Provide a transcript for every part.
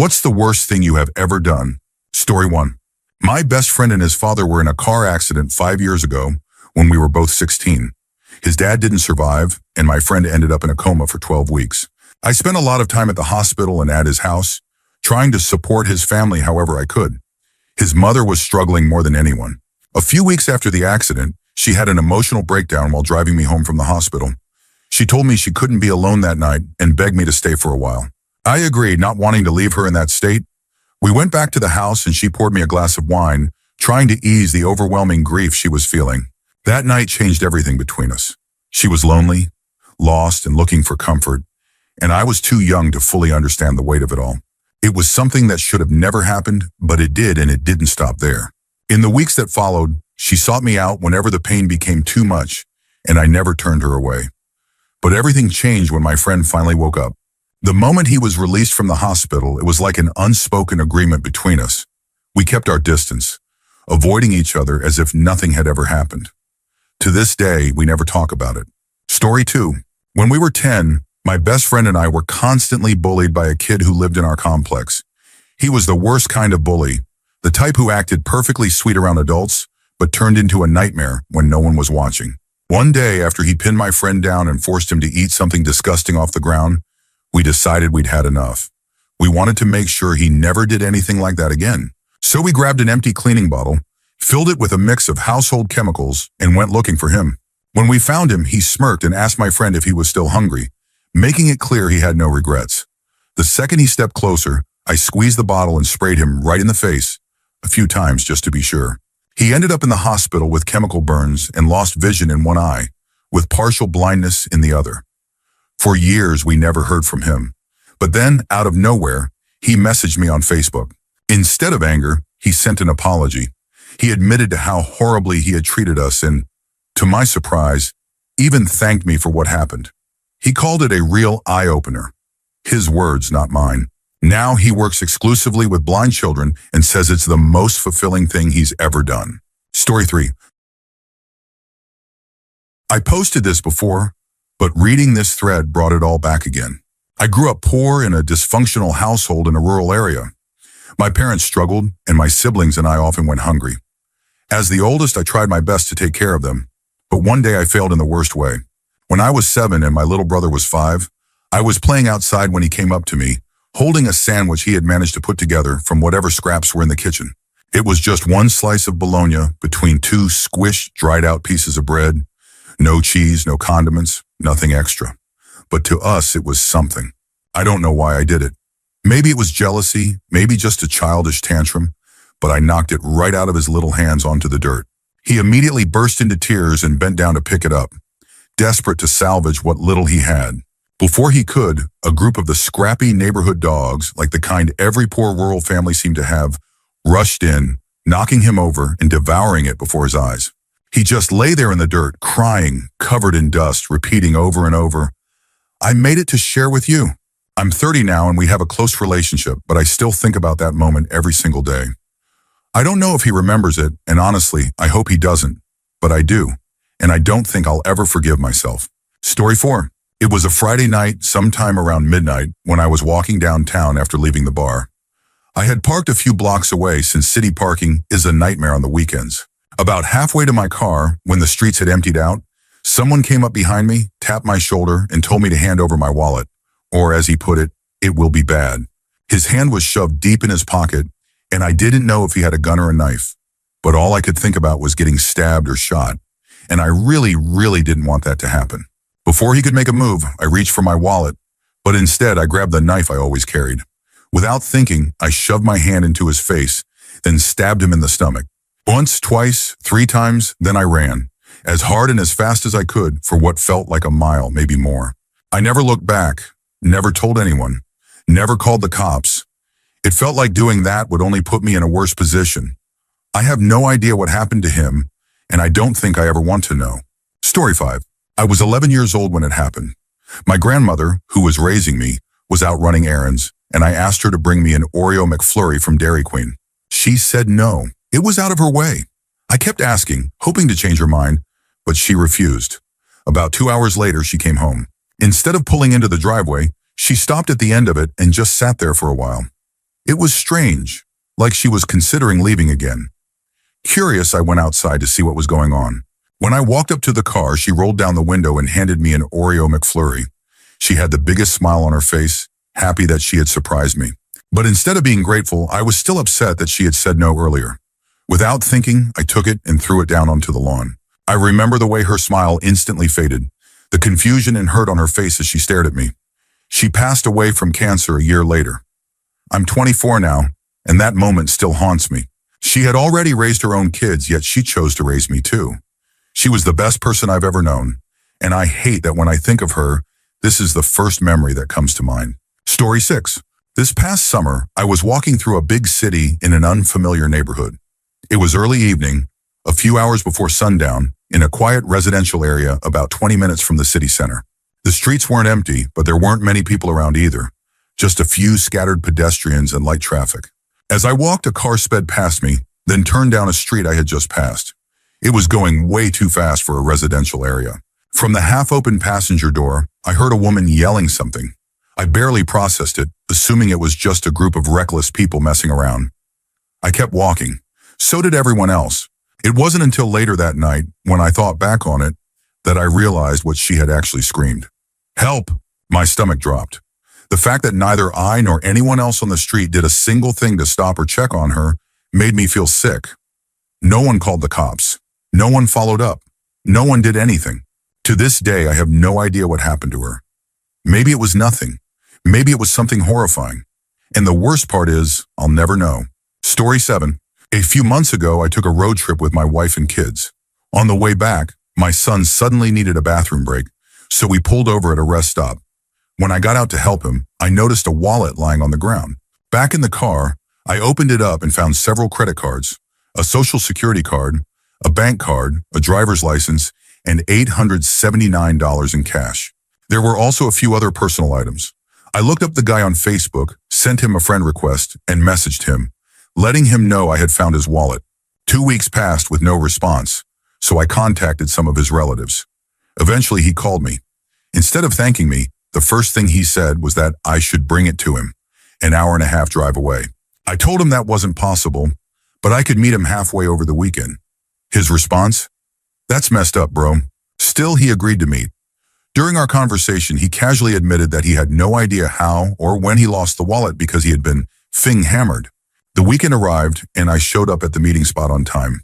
What's the worst thing you have ever done? Story 1. My best friend and his father were in a car accident 5 years ago when we were both 16. His dad didn't survive, and my friend ended up in a coma for 12 weeks. I spent a lot of time at the hospital and at his house, trying to support his family however I could. His mother was struggling more than anyone. A few weeks after the accident, she had an emotional breakdown while driving me home from the hospital. She told me she couldn't be alone that night and begged me to stay for a while. I agreed, not wanting to leave her in that state. We went back to the house and she poured me a glass of wine, trying to ease the overwhelming grief she was feeling. That night changed everything between us. She was lonely, lost, and looking for comfort, and I was too young to fully understand the weight of it all. It was something that should have never happened, but it did, and it didn't stop there. In the weeks that followed, she sought me out whenever the pain became too much, and I never turned her away. But everything changed when my friend finally woke up. The moment he was released from the hospital, it was like an unspoken agreement between us. We kept our distance, avoiding each other as if nothing had ever happened. To this day, we never talk about it. Story 2. When we were 10, my best friend and I were constantly bullied by a kid who lived in our complex. He was the worst kind of bully, the type who acted perfectly sweet around adults, but turned into a nightmare when no one was watching. One day, after he pinned my friend down and forced him to eat something disgusting off the ground, we decided we'd had enough. We wanted to make sure he never did anything like that again. So we grabbed an empty cleaning bottle, filled it with a mix of household chemicals, and went looking for him. When we found him, he smirked and asked my friend if he was still hungry, making it clear he had no regrets. The second he stepped closer, I squeezed the bottle and sprayed him right in the face, a few times just to be sure. He ended up in the hospital with chemical burns and lost vision in one eye, with partial blindness in the other. For years, we never heard from him. But then, out of nowhere, he messaged me on Facebook. Instead of anger, he sent an apology. He admitted to how horribly he had treated us and, to my surprise, even thanked me for what happened. He called it a real eye-opener. His words, not mine. Now he works exclusively with blind children and says it's the most fulfilling thing he's ever done. Story 3. I posted this before, but reading this thread brought it all back again. I grew up poor in a dysfunctional household in a rural area. My parents struggled, and my siblings and I often went hungry. As the oldest, I tried my best to take care of them, but one day I failed in the worst way. When I was 7 and my little brother was 5, I was playing outside when he came up to me, holding a sandwich he had managed to put together from whatever scraps were in the kitchen. It was just one slice of bologna between 2 squished, dried-out pieces of bread. No cheese, no condiments, nothing extra. But to us, it was something. I don't know why I did it. Maybe it was jealousy, maybe just a childish tantrum, but I knocked it right out of his little hands onto the dirt. He immediately burst into tears and bent down to pick it up, desperate to salvage what little he had. Before he could, a group of the scrappy neighborhood dogs, like the kind every poor rural family seemed to have, rushed in, knocking him over and devouring it before his eyes. He just lay there in the dirt, crying, covered in dust, repeating over and over, "I made it to share with you." I'm 30 now and we have a close relationship, but I still think about that moment every single day. I don't know if he remembers it, and honestly, I hope he doesn't, but I do, and I don't think I'll ever forgive myself. Story 4. It was a Friday night, sometime around midnight, when I was walking downtown after leaving the bar. I had parked a few blocks away since city parking is a nightmare on the weekends. About halfway to my car, when the streets had emptied out, someone came up behind me, tapped my shoulder, and told me to hand over my wallet. Or as he put it will be bad. His hand was shoved deep in his pocket, and I didn't know if he had a gun or a knife. But all I could think about was getting stabbed or shot, and I really didn't want that to happen. Before he could make a move, I reached for my wallet, but instead I grabbed the knife I always carried. Without thinking, I shoved my hand into his face, then stabbed him in the stomach. Once, twice, 3 times, then I ran, as hard and as fast as I could for what felt like a mile, maybe more. I never looked back, never told anyone, never called the cops. It felt like doing that would only put me in a worse position. I have no idea what happened to him, and I don't think I ever want to know. Story 5. I was 11 years old when it happened. My grandmother, who was raising me, was out running errands, and I asked her to bring me an Oreo McFlurry from Dairy Queen. She said no. It was out of her way. I kept asking, hoping to change her mind, but she refused. About 2 hours later, she came home. Instead of pulling into the driveway, she stopped at the end of it and just sat there for a while. It was strange, like she was considering leaving again. Curious, I went outside to see what was going on. When I walked up to the car, she rolled down the window and handed me an Oreo McFlurry. She had the biggest smile on her face, happy that she had surprised me. But instead of being grateful, I was still upset that she had said no earlier. Without thinking, I took it and threw it down onto the lawn. I remember the way her smile instantly faded, the confusion and hurt on her face as she stared at me. She passed away from cancer a year later. I'm 24 now, and that moment still haunts me. She had already raised her own kids, yet she chose to raise me too. She was the best person I've ever known, and I hate that when I think of her, this is the first memory that comes to mind. Story 6. This past summer, I was walking through a big city in an unfamiliar neighborhood. It was early evening, a few hours before sundown, in a quiet residential area about 20 minutes from the city center. The streets weren't empty, but there weren't many people around either, just a few scattered pedestrians and light traffic. As I walked, a car sped past me, then turned down a street I had just passed. It was going way too fast for a residential area. From the half-open passenger door, I heard a woman yelling something. I barely processed it, assuming it was just a group of reckless people messing around. I kept walking. So did everyone else. It wasn't until later that night, when I thought back on it, that I realized what she had actually screamed. Help! My stomach dropped. The fact that neither I nor anyone else on the street did a single thing to stop or check on her made me feel sick. No one called the cops. No one followed up. No one did anything. To this day, I have no idea what happened to her. Maybe it was nothing. Maybe it was something horrifying. And the worst part is, I'll never know. Story 7. A few months ago, I took a road trip with my wife and kids. On the way back, my son suddenly needed a bathroom break, so we pulled over at a rest stop. When I got out to help him, I noticed a wallet lying on the ground. Back in the car, I opened it up and found several credit cards, a social security card, a bank card, a driver's license, and $879 in cash. There were also a few other personal items. I looked up the guy on Facebook, sent him a friend request, and messaged him, letting him know I had found his wallet. 2 weeks passed with no response, so I contacted some of his relatives. Eventually, he called me. Instead of thanking me, the first thing he said was that I should bring it to him, an hour-and-a-half drive away. I told him that wasn't possible, but I could meet him halfway over the weekend. His response? That's messed up, bro. Still, he agreed to meet. During our conversation, he casually admitted that he had no idea how or when he lost the wallet because he had been hammered. The weekend arrived, and I showed up at the meeting spot on time.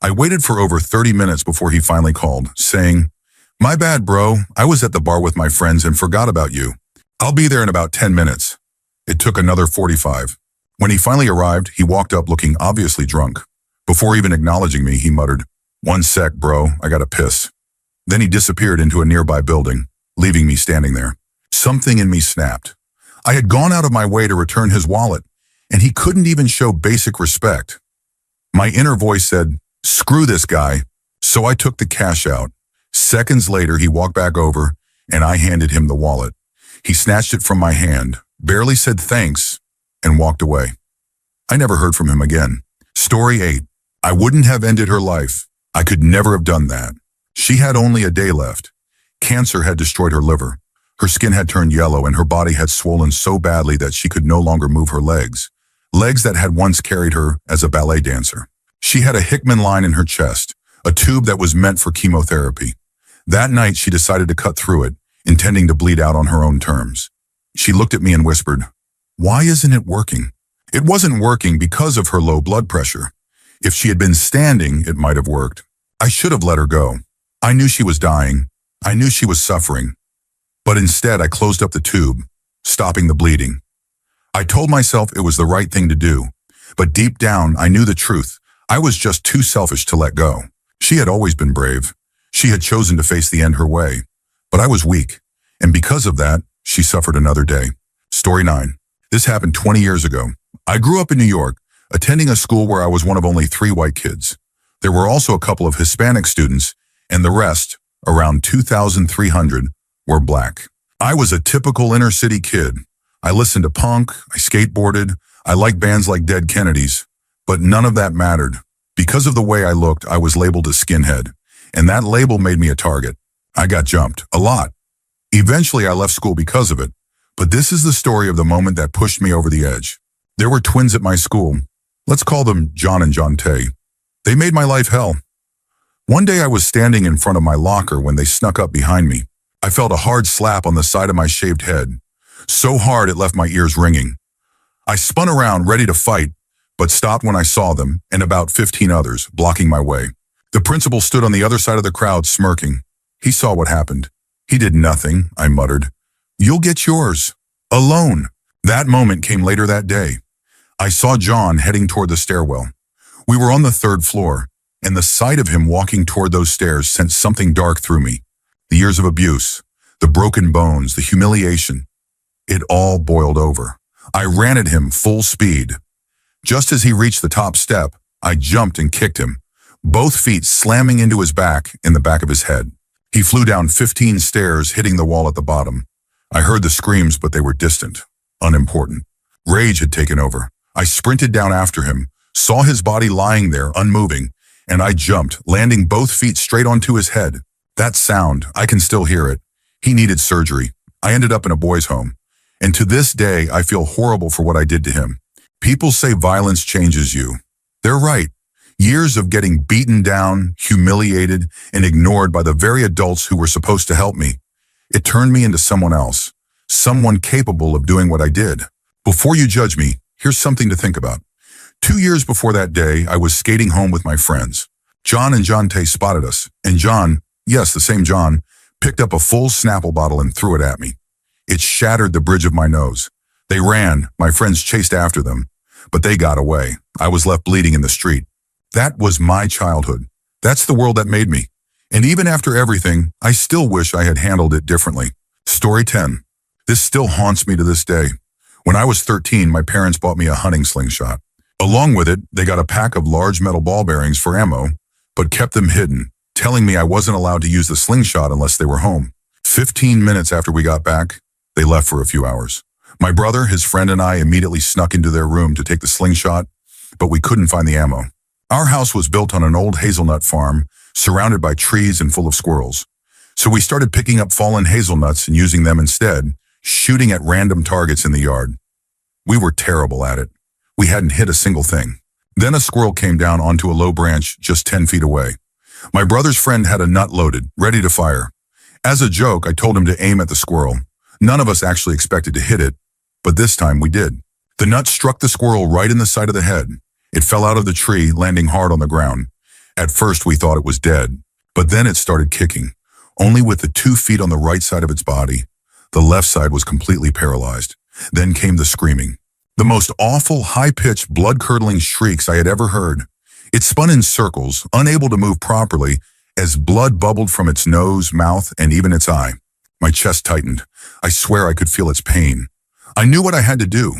I waited for over 30 minutes before he finally called, saying, "My bad, bro. I was at the bar with my friends and forgot about you. I'll be there in about 10 minutes. It took another 45. When he finally arrived, he walked up looking obviously drunk. Before even acknowledging me, he muttered, "One sec, bro. I gotta piss." Then he disappeared into a nearby building, leaving me standing there. Something in me snapped. I had gone out of my way to return his wallet, and he couldn't even show basic respect. My inner voice said, "Screw this guy." So I took the cash out. Seconds later, he walked back over, and I handed him the wallet. He snatched it from my hand, barely said thanks, and walked away. I never heard from him again. Story 8. I wouldn't have ended her life. I could never have done that. She had only a day left. Cancer had destroyed her liver. Her skin had turned yellow, and her body had swollen so badly that she could no longer move her legs. Legs that had once carried her as a ballet dancer. She had a Hickman line in her chest, a tube that was meant for chemotherapy. That night, she decided to cut through it, intending to bleed out on her own terms. She looked at me and whispered, "Why isn't it working?" It wasn't working because of her low blood pressure. If she had been standing, it might have worked. I should have let her go. I knew she was dying. I knew she was suffering. But instead, I closed up the tube, stopping the bleeding. I told myself it was the right thing to do, but deep down, I knew the truth. I was just too selfish to let go. She had always been brave. She had chosen to face the end her way. But I was weak, and because of that, she suffered another day. Story 9. This happened 20 years ago. I grew up in New York, attending a school where I was one of only 3 white kids. There were also a couple of Hispanic students, and the rest, around 2,300, were black. I was a typical inner-city kid. I listened to punk, I skateboarded, I liked bands like Dead Kennedys, but none of that mattered. Because of the way I looked, I was labeled a skinhead, and that label made me a target. I got jumped, a lot. Eventually, I left school because of it, but this is the story of the moment that pushed me over the edge. There were twins at my school. Let's call them John and John Tay. They made my life hell. One day I was standing in front of my locker when they snuck up behind me. I felt a hard slap on the side of my shaved head, so hard it left my ears ringing. I spun around ready to fight, but stopped when I saw them and about 15 others blocking my way. The principal stood on the other side of the crowd smirking. He saw what happened. He did nothing, I muttered. You'll get yours. Alone. That moment came later that day. I saw John heading toward the stairwell. We were on the 3rd floor, and the sight of him walking toward those stairs sent something dark through me. The years of abuse, the broken bones, the humiliation. It all boiled over. I ran at him full speed. Just as he reached the top step, I jumped and kicked him, both feet slamming into his back and the back of his head. He flew down 15 stairs, hitting the wall at the bottom. I heard the screams, but they were distant, unimportant. Rage had taken over. I sprinted down after him, saw his body lying there, unmoving, and I jumped, landing both feet straight onto his head. That sound, I can still hear it. He needed surgery. I ended up in a boys' home. And to this day, I feel horrible for what I did to him. People say violence changes you. They're right. Years of getting beaten down, humiliated, and ignored by the very adults who were supposed to help me. It turned me into someone else, someone capable of doing what I did. Before you judge me, here's something to think about. 2 years before that day, I was skating home with my friends. John and John Tay spotted us, and John, yes, the same John, picked up a full Snapple bottle and threw it at me. It shattered the bridge of my nose. They ran, my friends chased after them, but they got away. I was left bleeding in the street. That was my childhood. That's the world that made me. And even after everything, I still wish I had handled it differently. Story 10. This still haunts me to this day. When I was 13, my parents bought me a hunting slingshot. Along with it, they got a pack of large metal ball bearings for ammo, but kept them hidden, telling me I wasn't allowed to use the slingshot unless they were home. 15 minutes after we got back, they left for a few hours. My brother, his friend, and I immediately snuck into their room to take the slingshot, but we couldn't find the ammo. Our house was built on an old hazelnut farm, surrounded by trees and full of squirrels. So we started picking up fallen hazelnuts and using them instead, shooting at random targets in the yard. We were terrible at it. We hadn't hit a single thing. Then a squirrel came down onto a low branch just 10 feet away. My brother's friend had a nut loaded, ready to fire. As a joke, I told him to aim at the squirrel. None of us actually expected to hit it, but this time we did. The nut struck the squirrel right in the side of the head. It fell out of the tree, landing hard on the ground. At first, we thought it was dead, but then it started kicking, only with the 2 feet on the right side of its body. The left side was completely paralyzed. Then came the screaming. The most awful, high-pitched, blood-curdling shrieks I had ever heard. It spun in circles, unable to move properly, as blood bubbled from its nose, mouth, and even its eye. My chest tightened. I swear I could feel its pain. I knew what I had to do.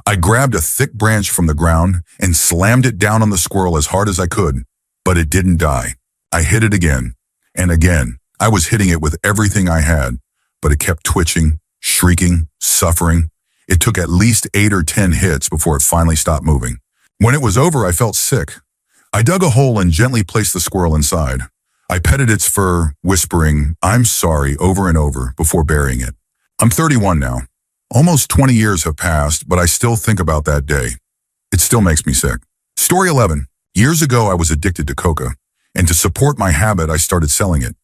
I grabbed a thick branch from the ground and slammed it down on the squirrel as hard as I could, but it didn't die. I hit it again and again. I was hitting it with everything I had, but it kept twitching, shrieking, suffering. It took at least 8 or 10 hits before it finally stopped moving. When it was over, I felt sick. I dug a hole and gently placed the squirrel inside. I petted its fur, whispering, "I'm sorry," over and over before burying it. I'm 31 now. Almost 20 years have passed, but I still think about that day. It still makes me sick. Story 11. Years ago, I was addicted to coca, and to support my habit, I started selling it.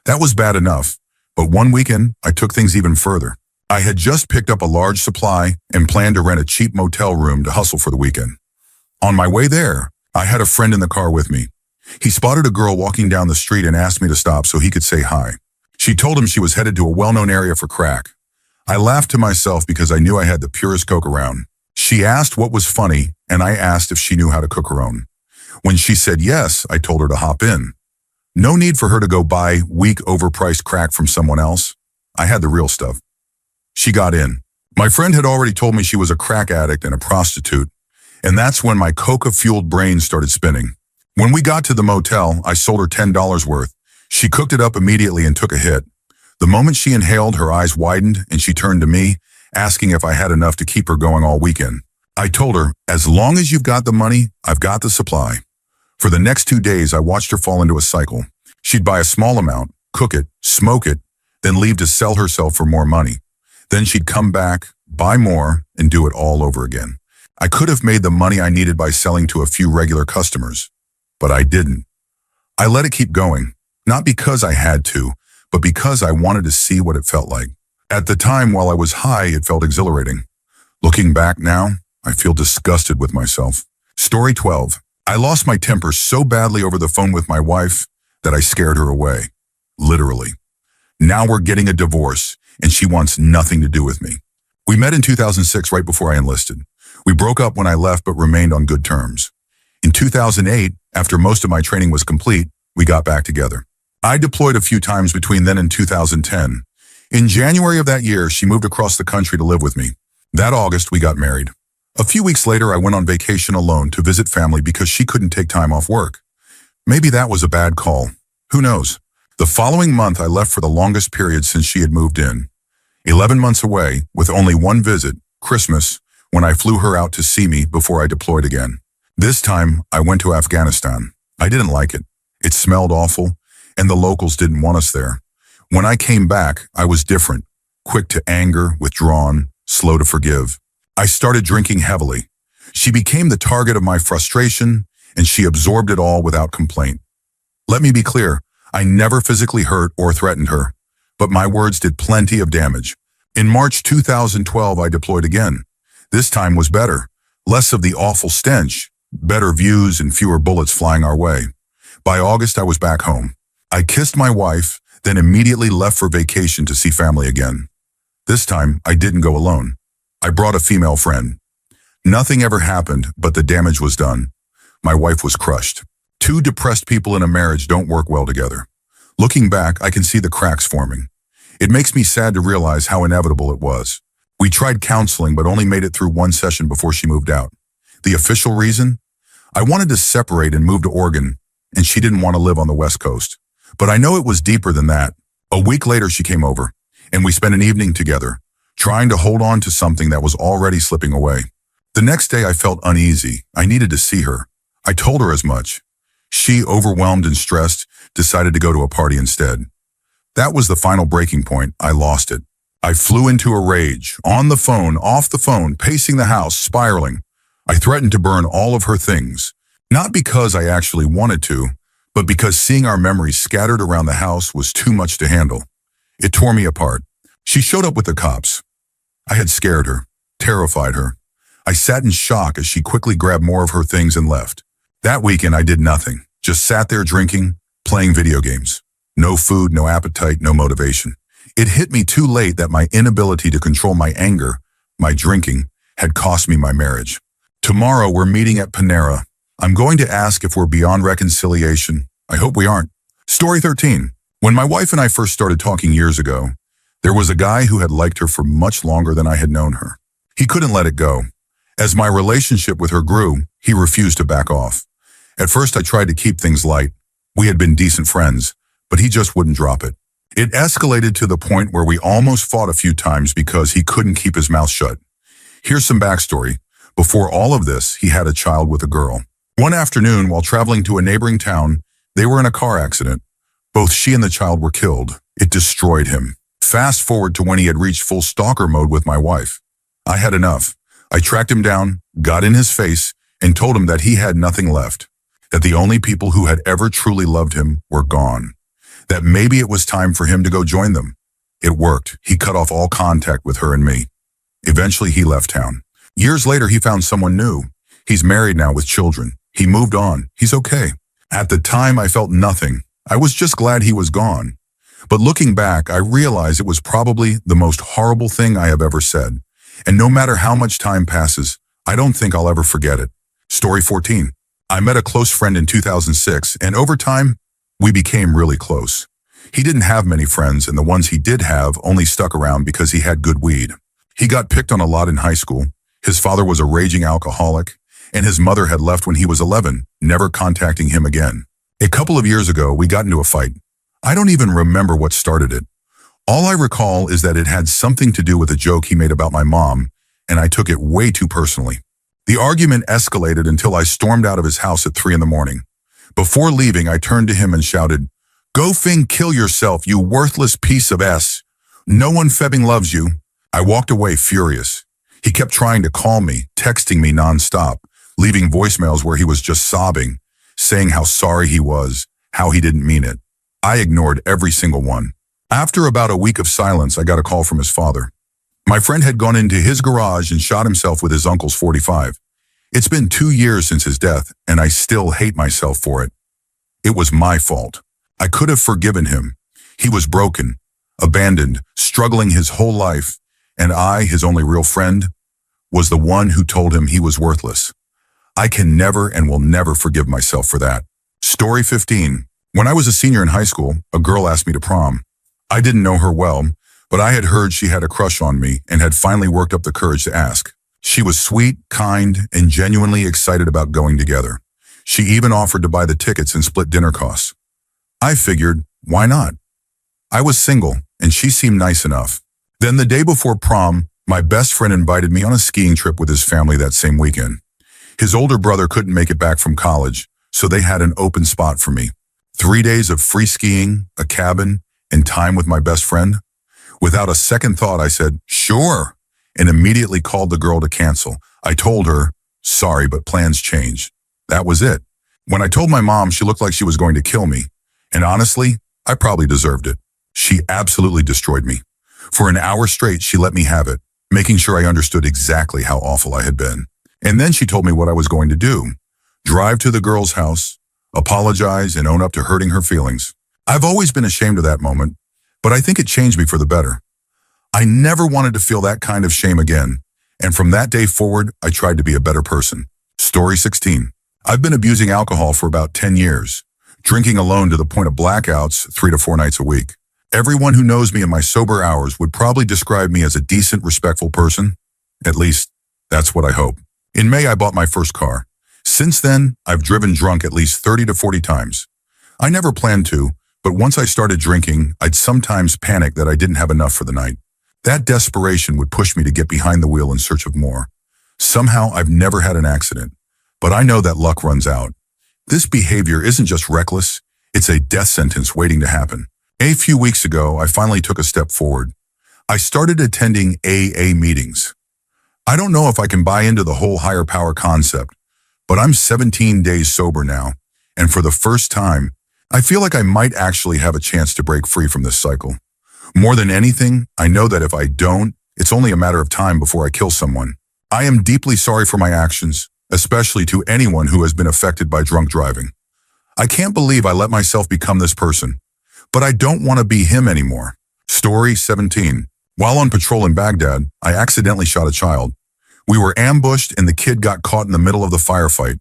That was bad enough, but one weekend, I took things even further. I had just picked up a large supply and planned to rent a cheap motel room to hustle for the weekend. On my way there, I had a friend in the car with me. He spotted a girl walking down the street and asked me to stop so he could say hi. She told him she was headed to a well-known area for crack. I laughed to myself because I knew I had the purest coke around. She asked what was funny, and I asked if she knew how to cook her own. When she said yes, I told her to hop in. No need for her to go buy weak, overpriced crack from someone else. I had the real stuff. She got in. My friend had already told me she was a crack addict and a prostitute, and that's when my coca-fueled brain started spinning. When we got to the motel, I sold her $10 worth. She cooked it up immediately and took a hit. The moment she inhaled, her eyes widened and she turned to me, asking if I had enough to keep her going all weekend. I told her, as long as you've got the money, I've got the supply. For the next 2 days, I watched her fall into a cycle. She'd buy a small amount, cook it, smoke it, then leave to sell herself for more money. Then she'd come back, buy more, and do it all over again. I could have made the money I needed by selling to a few regular customers, but I didn't. I let it keep going, not because I had to, but because I wanted to see what it felt like. At the time, while I was high, it felt exhilarating. Looking back now, I feel disgusted with myself. Story 12. I lost my temper so badly over the phone with my wife that I scared her away. Literally. Now we're getting a divorce, and she wants nothing to do with me. We met in 2006 right before I enlisted. We broke up when I left but remained on good terms. In 2008, after most of my training was complete, we got back together. I deployed a few times between then and 2010. In January of that year, she moved across the country to live with me. That August, we got married. A few weeks later, I went on vacation alone to visit family because she couldn't take time off work. Maybe that was a bad call. Who knows? The following month, I left for the longest period since she had moved in. 11 months away, with only one visit, Christmas, when I flew her out to see me before I deployed again. This time, I went to Afghanistan. I didn't like it. It smelled awful, and the locals didn't want us there. When I came back, I was different, quick to anger, withdrawn, slow to forgive. I started drinking heavily. She became the target of my frustration, and she absorbed it all without complaint. Let me be clear, I never physically hurt or threatened her, but my words did plenty of damage. In March 2012, I deployed again. This time was better. Less of the awful stench, better views and fewer bullets flying our way. By August, I was back home. I kissed my wife, then immediately left for vacation to see family again. This time, I didn't go alone. I brought a female friend. Nothing ever happened, but the damage was done. My wife was crushed. Two depressed people in a marriage don't work well together. Looking back, I can see the cracks forming. It makes me sad to realize how inevitable it was. We tried counseling, but only made it through one session before she moved out. The official reason? I wanted to separate and move to Oregon, and she didn't want to live on the West Coast. But I know it was deeper than that. A week later, she came over, and we spent an evening together, trying to hold on to something that was already slipping away. The next day, I felt uneasy. I needed to see her. I told her as much. She, overwhelmed and stressed, decided to go to a party instead. That was the final breaking point. I lost it. I flew into a rage, on the phone, off the phone, pacing the house, spiraling. I threatened to burn all of her things, not because I actually wanted to, but because seeing our memories scattered around the house was too much to handle. It tore me apart. She showed up with the cops. I had scared her, terrified her. I sat in shock as she quickly grabbed more of her things and left. That weekend, I did nothing, just sat there drinking, playing video games. No food, no appetite, no motivation. It hit me too late that my inability to control my anger, my drinking, had cost me my marriage. Tomorrow, we're meeting at Panera. I'm going to ask if we're beyond reconciliation. I hope we aren't. Story 13. When my wife and I first started talking years ago, there was a guy who had liked her for much longer than I had known her. He couldn't let it go. As my relationship with her grew, he refused to back off. At first, I tried to keep things light. We had been decent friends, but he just wouldn't drop it. It escalated to the point where we almost fought a few times because he couldn't keep his mouth shut. Here's some backstory. Before all of this, he had a child with a girl. One afternoon, while traveling to a neighboring town, they were in a car accident. Both she and the child were killed. It destroyed him. Fast forward to when he had reached full stalker mode with my wife. I had enough. I tracked him down, got in his face, and told him that he had nothing left. That the only people who had ever truly loved him were gone. That maybe it was time for him to go join them. It worked. He cut off all contact with her and me. Eventually, he left town. Years later, he found someone new. He's married now with children. He moved on. He's okay. At the time, I felt nothing. I was just glad he was gone. But looking back, I realized it was probably the most horrible thing I have ever said. And no matter how much time passes, I don't think I'll ever forget it. Story 14. I met a close friend in 2006, and over time, we became really close. He didn't have many friends, and the ones he did have only stuck around because he had good weed. He got picked on a lot in high school. His father was a raging alcoholic, and his mother had left when he was 11, never contacting him again. A couple of years ago, we got into a fight. I don't even remember what started it. All I recall is that it had something to do with a joke he made about my mom, and I took it way too personally. The argument escalated until I stormed out of his house at 3 a.m. Before leaving, I turned to him and shouted, "Go kill yourself, you worthless piece of S. No one febbing loves you." I walked away furious. He kept trying to call me, texting me nonstop, leaving voicemails where he was just sobbing, saying how sorry he was, how he didn't mean it. I ignored every single one. After about a week of silence, I got a call from his father. My friend had gone into his garage and shot himself with his uncle's .45. It's been 2 years since his death, and I still hate myself for it. It was my fault. I could have forgiven him. He was broken, abandoned, struggling his whole life, and I, his only real friend, was the one who told him he was worthless. I can never and will never forgive myself for that. Story 15. When I was a senior in high school, a girl asked me to prom. I didn't know her well, but I had heard she had a crush on me and had finally worked up the courage to ask. She was sweet, kind, and genuinely excited about going together. She even offered to buy the tickets and split dinner costs. I figured, why not? I was single, and she seemed nice enough. Then the day before prom, my best friend invited me on a skiing trip with his family that same weekend. His older brother couldn't make it back from college, so they had an open spot for me. 3 days of free skiing, a cabin, and time with my best friend. Without a second thought, I said, sure, and immediately called the girl to cancel. I told her, sorry, but plans changed. That was it. When I told my mom, she looked like she was going to kill me. And honestly, I probably deserved it. She absolutely destroyed me. For an hour straight, she let me have it, making sure I understood exactly how awful I had been. And then she told me what I was going to do. Drive to the girl's house, apologize, and own up to hurting her feelings. I've always been ashamed of that moment, but I think it changed me for the better. I never wanted to feel that kind of shame again, and from that day forward, I tried to be a better person. Story 16. I've been abusing alcohol for about 10 years, drinking alone to the point of blackouts 3 to 4 nights a week. Everyone who knows me in my sober hours would probably describe me as a decent, respectful person. At least, that's what I hope. In May, I bought my first car. Since then, I've driven drunk at least 30 to 40 times. I never planned to, but once I started drinking, I'd sometimes panic that I didn't have enough for the night. That desperation would push me to get behind the wheel in search of more. Somehow, I've never had an accident, but I know that luck runs out. This behavior isn't just reckless, it's a death sentence waiting to happen. A few weeks ago, I finally took a step forward. I started attending AA meetings. I don't know if I can buy into the whole higher power concept, but I'm 17 days sober now, and for the first time, I feel like I might actually have a chance to break free from this cycle. More than anything, I know that if I don't, it's only a matter of time before I kill someone. I am deeply sorry for my actions, especially to anyone who has been affected by drunk driving. I can't believe I let myself become this person, but I don't want to be him anymore. Story 17. While on patrol in Baghdad, I accidentally shot a child. We were ambushed and the kid got caught in the middle of the firefight.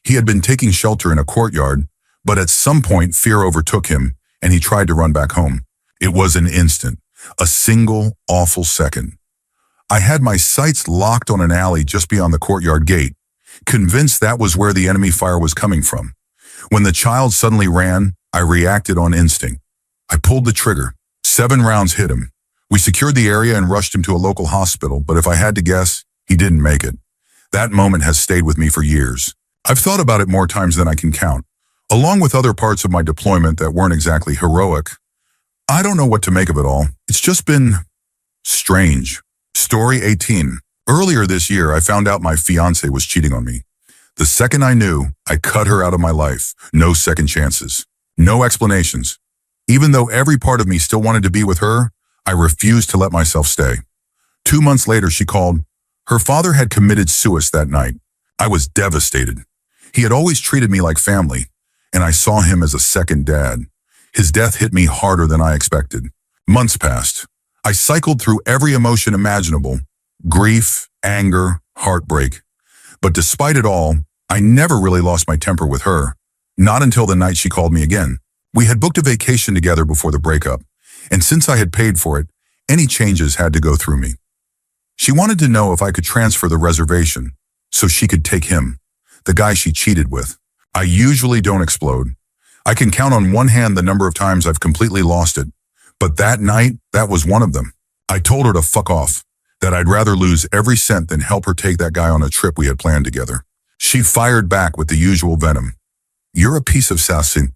He had been taking shelter in a courtyard, but at some point fear overtook him and he tried to run back home. It was an instant, a single awful second. I had my sights locked on an alley just beyond the courtyard gate, convinced that was where the enemy fire was coming from. When the child suddenly ran, I reacted on instinct. I pulled the trigger. 7 rounds hit him. We secured the area and rushed him to a local hospital, but if I had to guess, he didn't make it. That moment has stayed with me for years. I've thought about it more times than I can count. Along with other parts of my deployment that weren't exactly heroic, I don't know what to make of it all. It's just been strange. Story 18. Earlier this year, I found out my fiancée was cheating on me. The second I knew, I cut her out of my life. No second chances. No explanations. Even though every part of me still wanted to be with her, I refused to let myself stay. 2 months later, she called. Her father had committed suicide that night. I was devastated. He had always treated me like family, and I saw him as a second dad. His death hit me harder than I expected. Months passed. I cycled through every emotion imaginable: grief, anger, heartbreak. But despite it all, I never really lost my temper with her. Not until the night she called me again. We had booked a vacation together before the breakup, and since I had paid for it, any changes had to go through me. She wanted to know if I could transfer the reservation so she could take him, the guy she cheated with. I usually don't explode. I can count on one hand the number of times I've completely lost it, but that night, that was one of them. I told her to fuck off, that I'd rather lose every cent than help her take that guy on a trip we had planned together. She fired back with the usual venom. You're a piece of sassy.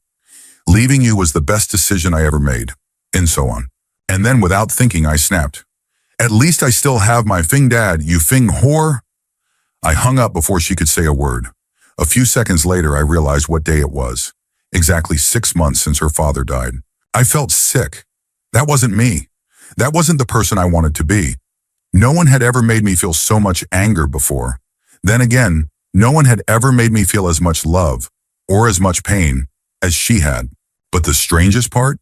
Leaving you was the best decision I ever made, and so on. And then without thinking, I snapped. At least I still have my Fing dad, you Fing whore. I hung up before she could say a word. A few seconds later, I realized what day it was. Exactly 6 months since her father died. I felt sick. That wasn't me. That wasn't the person I wanted to be. No one had ever made me feel so much anger before. Then again, no one had ever made me feel as much love or as much pain as she had. But the strangest part?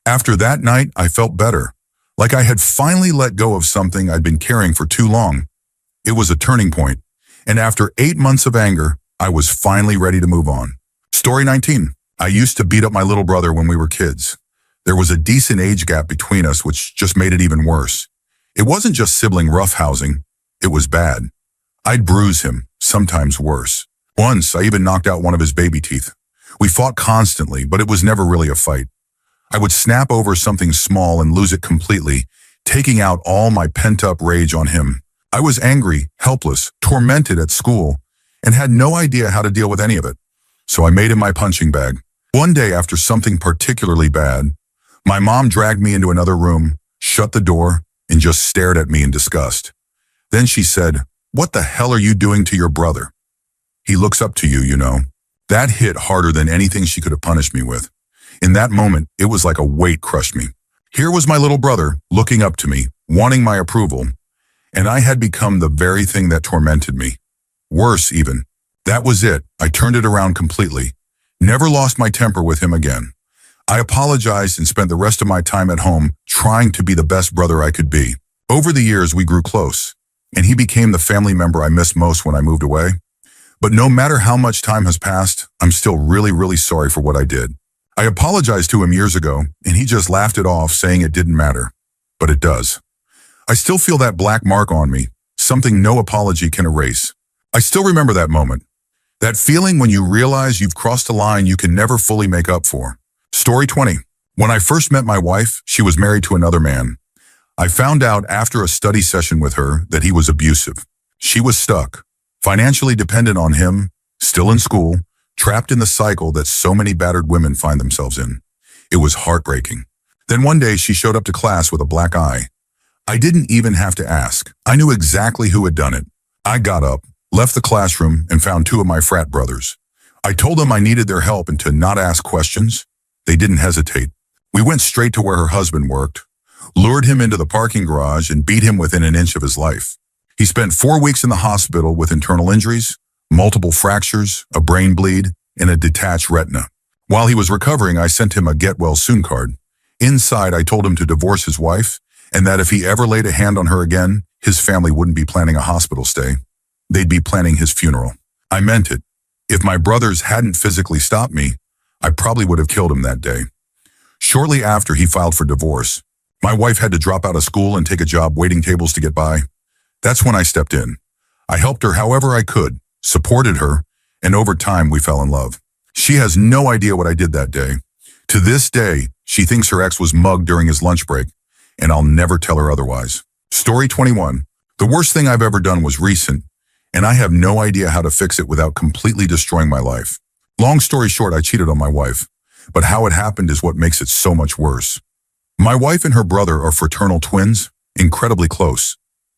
After that night, I felt better. Like I had finally let go of something I'd been carrying for too long. It was a turning point. And after 8 months of anger, I was finally ready to move on. Story 19. I used to beat up my little brother when we were kids. There was a decent age gap between us, which just made it even worse. It wasn't just sibling roughhousing. It was bad. I'd bruise him, sometimes worse. Once, I even knocked out one of his baby teeth. We fought constantly, but it was never really a fight. I would snap over something small and lose it completely, taking out all my pent-up rage on him. I was angry, helpless, tormented at school, and had no idea how to deal with any of it. So I made him my punching bag. One day, after something particularly bad, my mom dragged me into another room, shut the door, and just stared at me in disgust. Then she said, "What the hell are you doing to your brother? He looks up to you, you know." That hit harder than anything she could have punished me with. In that moment, it was like a weight crushed me. Here was my little brother looking up to me, wanting my approval, and I had become the very thing that tormented me. Worse even. That was it. I turned it around completely. Never lost my temper with him again. I apologized and spent the rest of my time at home trying to be the best brother I could be. Over the years, we grew close, and he became the family member I missed most when I moved away. But no matter how much time has passed, I'm still really sorry for what I did. I apologized to him years ago, and he just laughed it off, saying it didn't matter. But it does. I still feel that black mark on me, something no apology can erase. I still remember that moment. That feeling when you realize you've crossed a line you can never fully make up for. Story 20. When I first met my wife, she was married to another man. I found out after a study session with her that he was abusive. She was stuck, financially dependent on him, still in school, trapped in the cycle that so many battered women find themselves in. It was heartbreaking. Then one day she showed up to class with a black eye. I didn't even have to ask. I knew exactly who had done it. I got up, left the classroom, and found 2 of my frat brothers. I told them I needed their help and to not ask questions. They didn't hesitate. We went straight to where her husband worked, lured him into the parking garage, and beat him within an inch of his life. He spent 4 weeks in the hospital with internal injuries, multiple fractures, a brain bleed, and a detached retina. While he was recovering, I sent him a get well soon card. Inside, I told him to divorce his wife, and that if he ever laid a hand on her again, his family wouldn't be planning a hospital stay. They'd be planning his funeral. I meant it. If my brothers hadn't physically stopped me, I probably would have killed him that day. Shortly after he filed for divorce, my wife had to drop out of school and take a job waiting tables to get by. That's when I stepped in. I helped her however I could, supported her, and over time we fell in love. She has no idea what I did that day. To this day, she thinks her ex was mugged during his lunch break, and I'll never tell her otherwise. Story 21. The worst thing I've ever done was recent, and I have no idea how to fix it without completely destroying my life. Long story short, I cheated on my wife, but how it happened is what makes it so much worse. My wife and her brother are fraternal twins, incredibly close,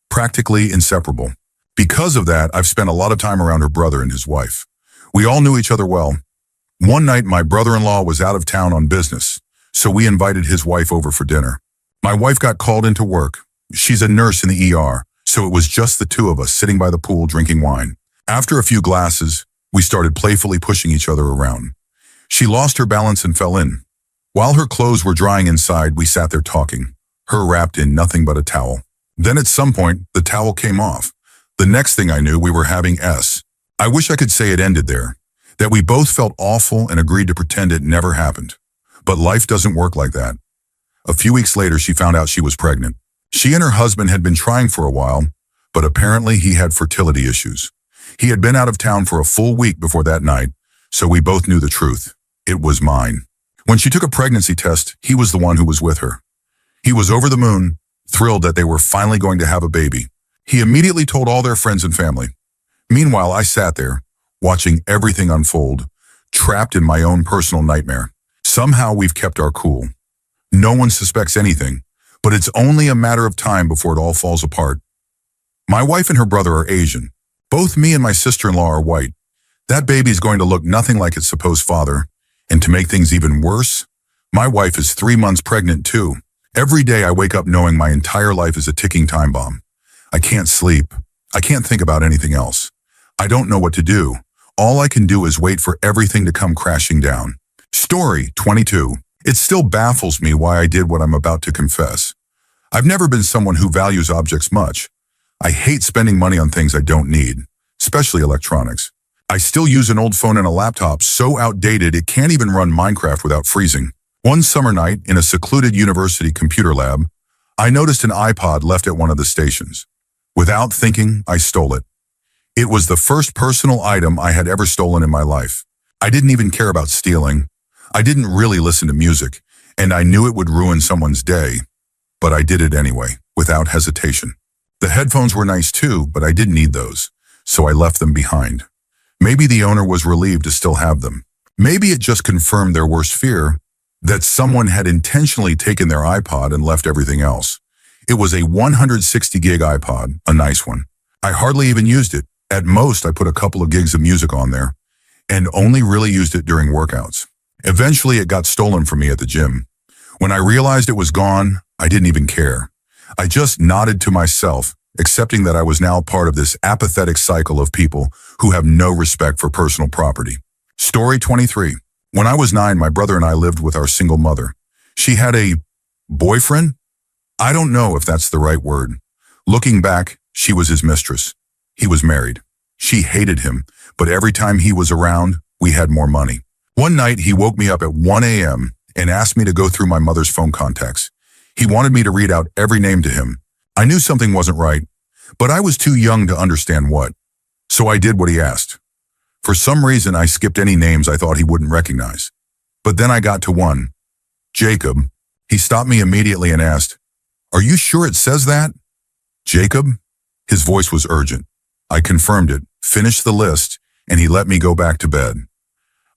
practically inseparable. Because of that, I've spent a lot of time around her brother and his wife. We all knew each other well. One night, my brother-in-law was out of town on business, so we invited his wife over for dinner. My wife got called into work. She's a nurse in the ER, so it was just the 2 of us sitting by the pool drinking wine. After a few glasses, we started playfully pushing each other around. She lost her balance and fell in. While her clothes were drying inside, we sat there talking, her wrapped in nothing but a towel. Then at some point, the towel came off. The next thing I knew, we were having S. I wish I could say it ended there, that we both felt awful and agreed to pretend it never happened. But life doesn't work like that. A few weeks later, she found out she was pregnant. She and her husband had been trying for a while, but apparently he had fertility issues. He had been out of town for a full week before that night, so we both knew the truth. It was mine. When she took a pregnancy test, he was the one who was with her. He was over the moon, thrilled that they were finally going to have a baby. He immediately told all their friends and family. Meanwhile, I sat there, watching everything unfold, trapped in my own personal nightmare. Somehow we've kept our cool. No one suspects anything, but it's only a matter of time before it all falls apart. My wife and her brother are Asian. Both me and my sister-in-law are white. That baby's going to look nothing like its supposed father. And to make things even worse, my wife is 3 months pregnant too. Every day I wake up knowing my entire life is a ticking time bomb. I can't sleep. I can't think about anything else. I don't know what to do. All I can do is wait for everything to come crashing down. Story 22. It still baffles me why I did what I'm about to confess. I've never been someone who values objects much. I hate spending money on things I don't need, especially electronics. I still use an old phone and a laptop so outdated it can't even run Minecraft without freezing. One summer night in a secluded university computer lab, I noticed an iPod left at one of the stations. Without thinking, I stole it. It was the first personal item I had ever stolen in my life. I didn't even care about stealing. I didn't really listen to music, and I knew it would ruin someone's day. But I did it anyway, without hesitation. The headphones were nice too, but I didn't need those, so I left them behind. Maybe the owner was relieved to still have them. Maybe it just confirmed their worst fear, that someone had intentionally taken their iPod and left everything else. It was a 160 gig iPod, a nice one. I hardly even used it. At most, I put a couple of gigs of music on there, and only really used it during workouts. Eventually, it got stolen from me at the gym. When I realized it was gone, I didn't even care. I just nodded to myself, accepting that I was now part of this apathetic cycle of people who have no respect for personal property. Story 23. When I was 9, my brother and I lived with our single mother. She had a boyfriend? I don't know if that's the right word. Looking back, she was his mistress. He was married. She hated him, but every time he was around, we had more money. One night, he woke me up at 1 a.m. and asked me to go through my mother's phone contacts. He wanted me to read out every name to him. I knew something wasn't right, but I was too young to understand what. So I did what he asked. For some reason, I skipped any names I thought he wouldn't recognize. But then I got to one. Jacob. He stopped me immediately and asked, "Are you sure it says that?" Jacob? His voice was urgent. I confirmed it, finished the list, and he let me go back to bed.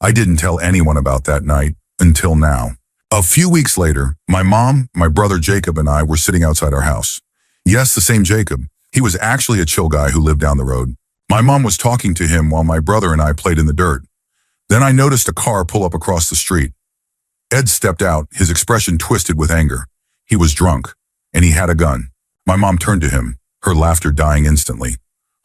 I didn't tell anyone about that night, until now. A few weeks later, my mom, my brother Jacob, and I were sitting outside our house. Yes, the same Jacob. He was actually a chill guy who lived down the road. My mom was talking to him while my brother and I played in the dirt. Then I noticed a car pull up across the street. Ed stepped out, his expression twisted with anger. He was drunk, and he had a gun. My mom turned to him, her laughter dying instantly.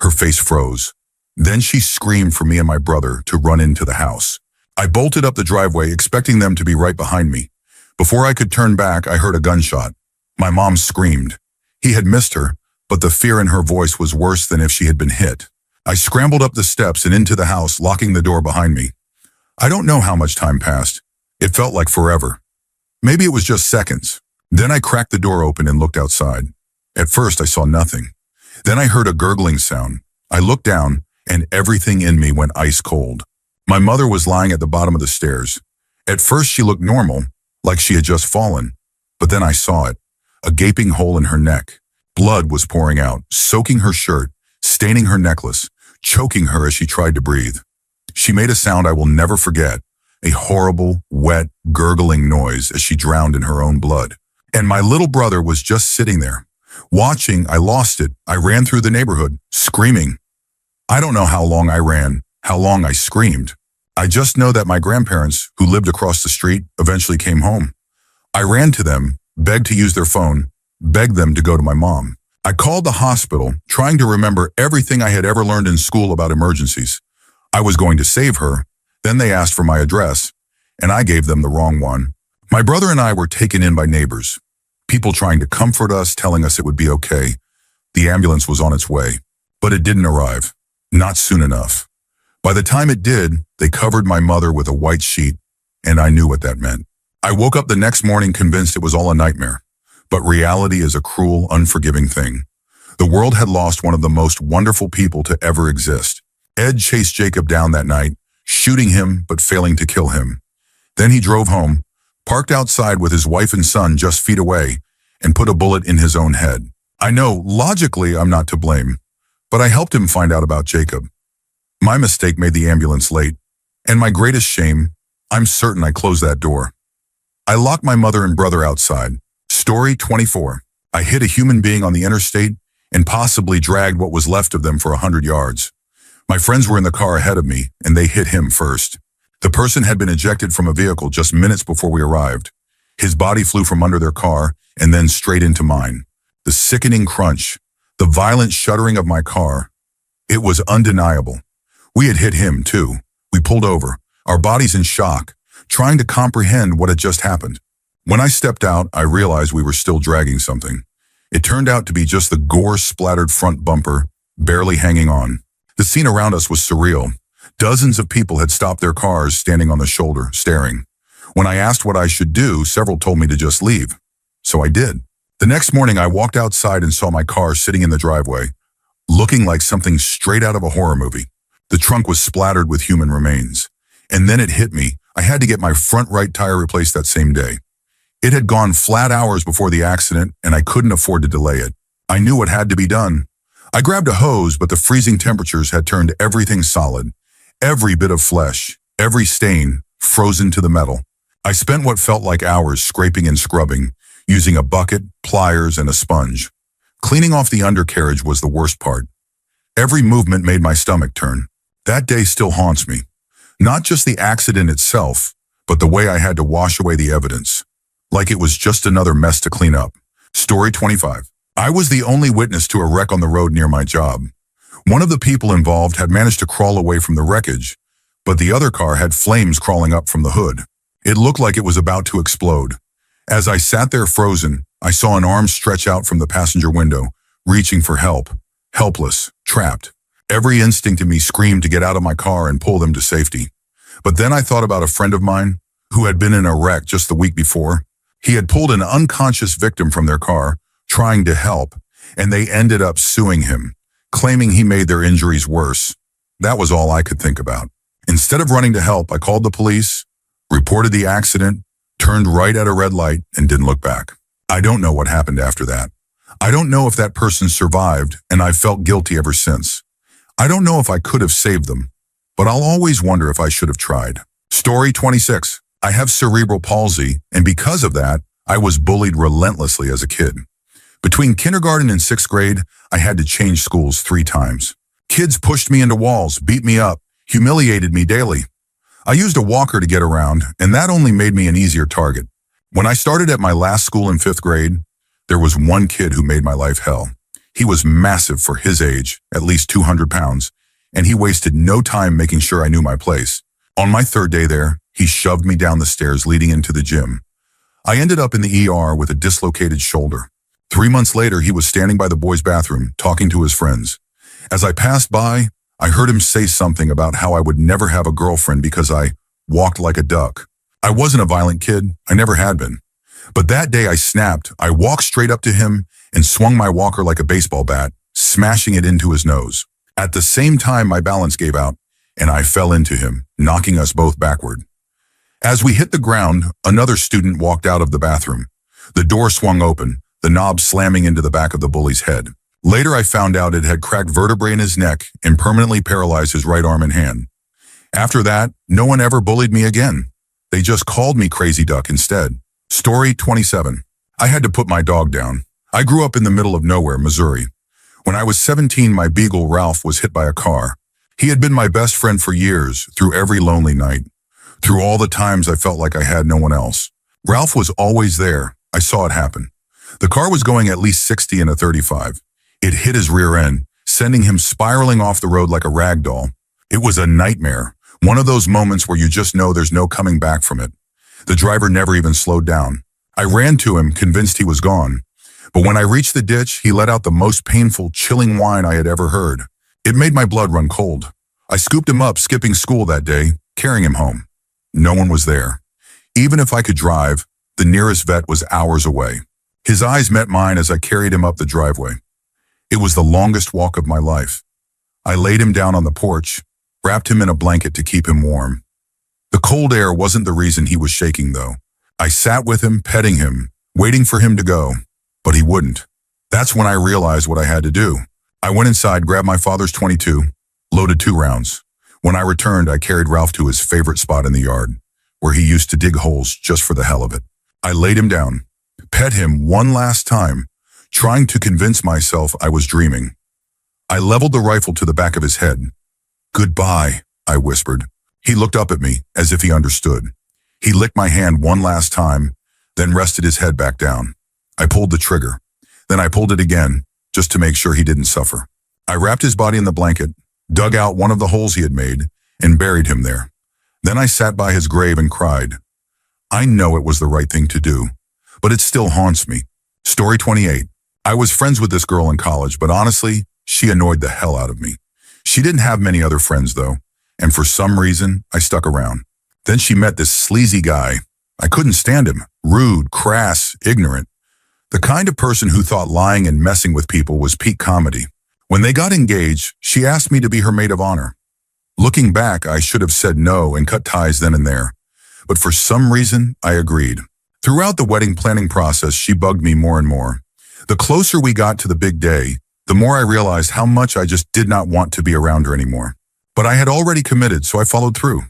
Her face froze. Then she screamed for me and my brother to run into the house. I bolted up the driveway, expecting them to be right behind me. Before I could turn back, I heard a gunshot. My mom screamed. He had missed her, but the fear in her voice was worse than if she had been hit. I scrambled up the steps and into the house, locking the door behind me. I don't know how much time passed. It felt like forever. Maybe it was just seconds. Then I cracked the door open and looked outside. At first, I saw nothing. Then I heard a gurgling sound. I looked down, and everything in me went ice cold. My mother was lying at the bottom of the stairs. At first, she looked normal, like she had just fallen. But then I saw it, a gaping hole in her neck. Blood was pouring out, soaking her shirt, staining her necklace, choking her as she tried to breathe. She made a sound I will never forget, a horrible, wet, gurgling noise as she drowned in her own blood. And my little brother was just sitting there. Watching, I lost it. I ran through the neighborhood, screaming. I don't know how long I ran, how long I screamed. I just know that my grandparents, who lived across the street, eventually came home. I ran to them, begged to use their phone, begged them to go to my mom. I called the hospital, trying to remember everything I had ever learned in school about emergencies. I was going to save her. Then they asked for my address, and I gave them the wrong one. My brother and I were taken in by neighbors, people trying to comfort us, telling us it would be okay. The ambulance was on its way, but it didn't arrive, not soon enough. By the time it did, they covered my mother with a white sheet, and I knew what that meant. I woke up the next morning convinced it was all a nightmare. But reality is a cruel, unforgiving thing. The world had lost one of the most wonderful people to ever exist. Ed chased Jacob down that night, shooting him but failing to kill him. Then he drove home, parked outside with his wife and son just feet away, and put a bullet in his own head. I know, logically, I'm not to blame, but I helped him find out about Jacob. My mistake made the ambulance late, and my greatest shame, I'm certain I closed that door. I locked my mother and brother outside. Story 24. I hit a human being on the interstate and possibly dragged what was left of them for 100 yards. My friends were in the car ahead of me, and they hit him first. The person had been ejected from a vehicle just minutes before we arrived. His body flew from under their car and then straight into mine. The sickening crunch, the violent shuddering of my car. It was undeniable. We had hit him, too. We pulled over, our bodies in shock, trying to comprehend what had just happened. When I stepped out, I realized we were still dragging something. It turned out to be just the gore-splattered front bumper, barely hanging on. The scene around us was surreal. Dozens of people had stopped their cars, standing on the shoulder, staring. When I asked what I should do, several told me to just leave. So I did. The next morning, I walked outside and saw my car sitting in the driveway, looking like something straight out of a horror movie. The trunk was splattered with human remains. And then it hit me. I had to get my front right tire replaced that same day. It had gone flat hours before the accident, and I couldn't afford to delay it. I knew what had to be done. I grabbed a hose, but the freezing temperatures had turned everything solid. Every bit of flesh, every stain, frozen to the metal. I spent what felt like hours scraping and scrubbing, using a bucket, pliers, and a sponge. Cleaning off the undercarriage was the worst part. Every movement made my stomach turn. That day still haunts me. Not just the accident itself, but the way I had to wash away the evidence. Like it was just another mess to clean up. Story 25. I was the only witness to a wreck on the road near my job. One of the people involved had managed to crawl away from the wreckage, but the other car had flames crawling up from the hood. It looked like it was about to explode. As I sat there frozen, I saw an arm stretch out from the passenger window, reaching for help. Helpless, trapped. Every instinct in me screamed to get out of my car and pull them to safety. But then I thought about a friend of mine who had been in a wreck just the week before. He had pulled an unconscious victim from their car, trying to help, and they ended up suing him, claiming he made their injuries worse. That was all I could think about. Instead of running to help, I called the police, reported the accident, turned right at a red light, and didn't look back. I don't know what happened after that. I don't know if that person survived, and I've felt guilty ever since. I don't know if I could have saved them, but I'll always wonder if I should have tried. Story 26. I have cerebral palsy, and because of that, I was bullied relentlessly as a kid. Between kindergarten and 6th grade, I had to change schools 3 times. Kids pushed me into walls, beat me up, humiliated me daily. I used a walker to get around, and that only made me an easier target. When I started at my last school in 5th grade, there was one kid who made my life hell. He was massive for his age, at least 200 pounds, and he wasted no time making sure I knew my place. On my 3rd day there, he shoved me down the stairs leading into the gym. I ended up in the ER with a dislocated shoulder. 3 months later, he was standing by the boys' bathroom, talking to his friends. As I passed by, I heard him say something about how I would never have a girlfriend because I walked like a duck. I wasn't a violent kid. I never had been. But that day I snapped. I walked straight up to him and swung my walker like a baseball bat, smashing it into his nose. At the same time, my balance gave out, and I fell into him, knocking us both backward. As we hit the ground, another student walked out of the bathroom. The door swung open, the knob slamming into the back of the bully's head. Later, I found out it had cracked vertebrae in his neck and permanently paralyzed his right arm and hand. After that, no one ever bullied me again. They just called me Crazy Duck instead. Story 27. I had to put my dog down. I grew up in the middle of nowhere, Missouri. When I was 17, my beagle Ralph was hit by a car. He had been my best friend for years, through every lonely night, through all the times I felt like I had no one else. Ralph was always there. I saw it happen. The car was going at least 60 in a 35. It hit his rear end, sending him spiraling off the road like a rag doll. It was a nightmare, one of those moments where you just know there's no coming back from it. The driver never even slowed down. I ran to him, convinced he was gone. But when I reached the ditch, he let out the most painful, chilling whine I had ever heard. It made my blood run cold. I scooped him up, skipping school that day, carrying him home. No one was there. Even if I could drive, the nearest vet was hours away. His eyes met mine as I carried him up the driveway. It was the longest walk of my life. I laid him down on the porch, wrapped him in a blanket to keep him warm. The cold air wasn't the reason he was shaking, though. I sat with him, petting him, waiting for him to go, but he wouldn't. That's when I realized what I had to do. I went inside, grabbed my father's .22, loaded 2 rounds. When I returned, I carried Ralph to his favorite spot in the yard, where he used to dig holes just for the hell of it. I laid him down, pet him one last time, trying to convince myself I was dreaming. I leveled the rifle to the back of his head. "Goodbye," I whispered. He looked up at me as if he understood. He licked my hand one last time, then rested his head back down. I pulled the trigger. Then I pulled it again, just to make sure he didn't suffer. I wrapped his body in the blanket, dug out one of the holes he had made, and buried him there. Then I sat by his grave and cried. I know it was the right thing to do, but it still haunts me. Story 28. I was friends with this girl in college, but honestly, she annoyed the hell out of me. She didn't have many other friends though, and for some reason, I stuck around. Then she met this sleazy guy. I couldn't stand him. Rude, crass, ignorant. The kind of person who thought lying and messing with people was peak comedy. When they got engaged, she asked me to be her maid of honor. Looking back, I should have said no and cut ties then and there. But for some reason, I agreed. Throughout the wedding planning process, she bugged me more and more. The closer we got to the big day, the more I realized how much I just did not want to be around her anymore. But I had already committed, so I followed through.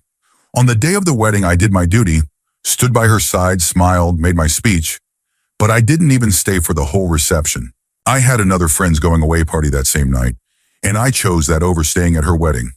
On the day of the wedding, I did my duty, stood by her side, smiled, made my speech, but I didn't even stay for the whole reception. I had another friend's going away party that same night, and I chose that over staying at her wedding.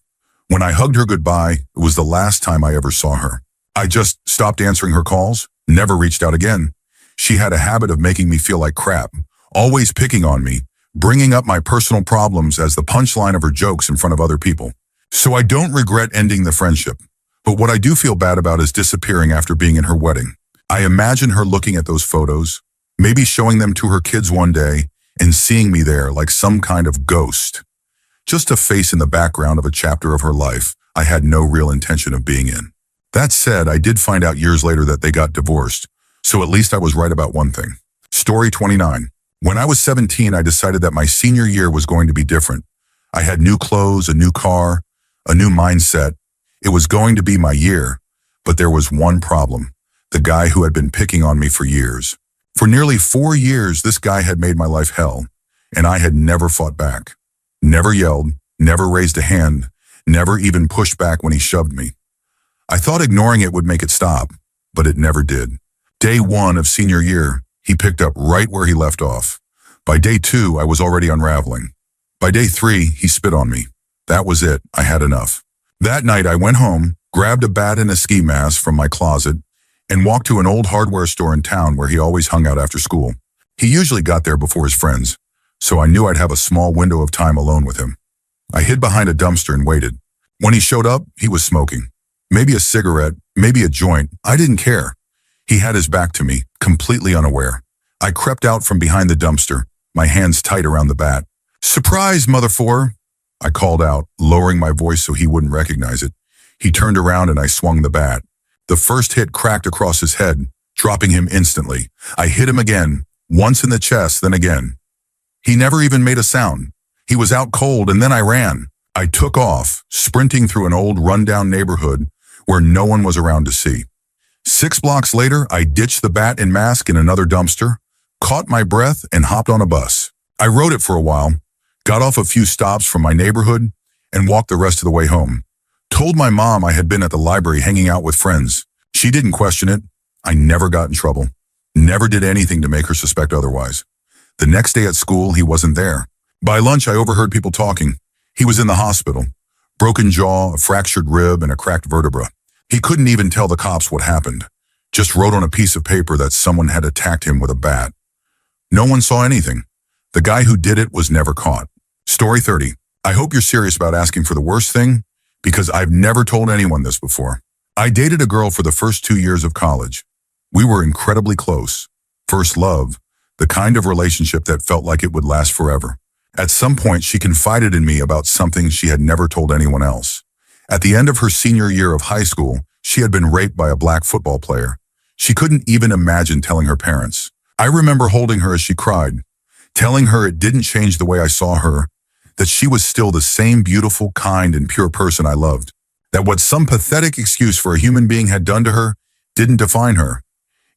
When I hugged her goodbye, it was the last time I ever saw her. I just stopped answering her calls, never reached out again. She had a habit of making me feel like crap, always picking on me, bringing up my personal problems as the punchline of her jokes in front of other people. So I don't regret ending the friendship. But what I do feel bad about is disappearing after being in her wedding. I imagine her looking at those photos, maybe showing them to her kids one day, and seeing me there like some kind of ghost. Just a face in the background of a chapter of her life I had no real intention of being in. That said, I did find out years later that they got divorced, so at least I was right about one thing. Story 29. When I was 17, I decided that my senior year was going to be different. I had new clothes, a new car, a new mindset. It was going to be my year, but there was one problem. The guy who had been picking on me for years. For nearly 4 years, this guy had made my life hell, and I had never fought back. Never yelled, never raised a hand, never even pushed back when he shoved me. I thought ignoring it would make it stop, but it never did. Day 1 of senior year, he picked up right where he left off. By day 2, I was already unraveling. By day 3, he spit on me. That was it. I had enough. That night, I went home, grabbed a bat and a ski mask from my closet, and walked to an old hardware store in town where he always hung out after school. He usually got there before his friends, so I knew I'd have a small window of time alone with him. I hid behind a dumpster and waited. When he showed up, he was smoking. Maybe a cigarette, maybe a joint. I didn't care. He had his back to me, completely unaware. I crept out from behind the dumpster, my hands tight around the bat. "Surprise, mother four!" I called out, lowering my voice so he wouldn't recognize it. He turned around and I swung the bat. The first hit cracked across his head, dropping him instantly. I hit him again, once in the chest, then again. He never even made a sound. He was out cold, and then I ran. I took off, sprinting through an old rundown neighborhood where no one was around to see. 6 blocks later, I ditched the bat and mask in another dumpster, caught my breath, and hopped on a bus. I rode it for a while, got off a few stops from my neighborhood, and walked the rest of the way home. Told my mom I had been at the library hanging out with friends. She didn't question it. I never got in trouble. Never did anything to make her suspect otherwise. The next day at school, he wasn't there. By lunch, I overheard people talking. He was in the hospital. Broken jaw, a fractured rib, and a cracked vertebra. He couldn't even tell the cops what happened. Just wrote on a piece of paper that someone had attacked him with a bat. No one saw anything. The guy who did it was never caught. Story 30. I hope you're serious about asking for the worst thing, because I've never told anyone this before. I dated a girl for the first 2 years of college. We were incredibly close. First love, the kind of relationship that felt like it would last forever. At some point, she confided in me about something she had never told anyone else. At the end of her senior year of high school, she had been raped by a black football player. She couldn't even imagine telling her parents. I remember holding her as she cried, telling her it didn't change the way I saw her, that she was still the same beautiful, kind, and pure person I loved. That what some pathetic excuse for a human being had done to her didn't define her.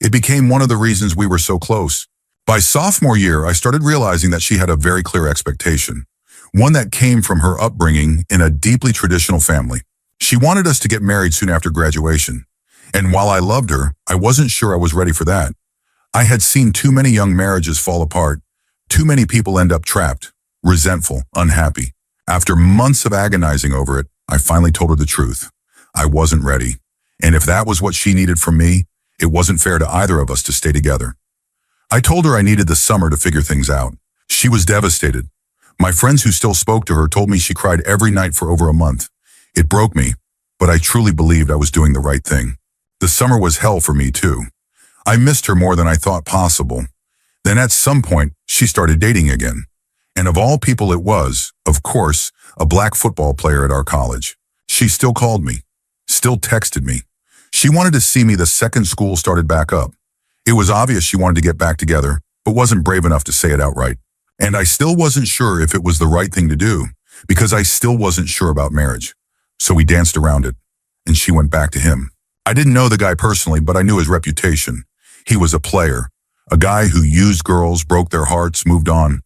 It became one of the reasons we were so close. By sophomore year, I started realizing that she had a very clear expectation, one that came from her upbringing in a deeply traditional family. She wanted us to get married soon after graduation, and while I loved her, I wasn't sure I was ready for that. I had seen too many young marriages fall apart. Too many people end up trapped, resentful, unhappy. After months of agonizing over it, I finally told her the truth. I wasn't ready. And if that was what she needed from me, it wasn't fair to either of us to stay together. I told her I needed the summer to figure things out. She was devastated. My friends who still spoke to her told me she cried every night for over a month. It broke me, but I truly believed I was doing the right thing. The summer was hell for me too. I missed her more than I thought possible. Then at some point, she started dating again. And of all people it was, of course, a black football player at our college. She still called me, still texted me. She wanted to see me the second school started back up. It was obvious she wanted to get back together, but wasn't brave enough to say it outright. And I still wasn't sure if it was the right thing to do, because I still wasn't sure about marriage. So we danced around it, and she went back to him. I didn't know the guy personally, but I knew his reputation. He was a player, a guy who used girls, broke their hearts, moved on.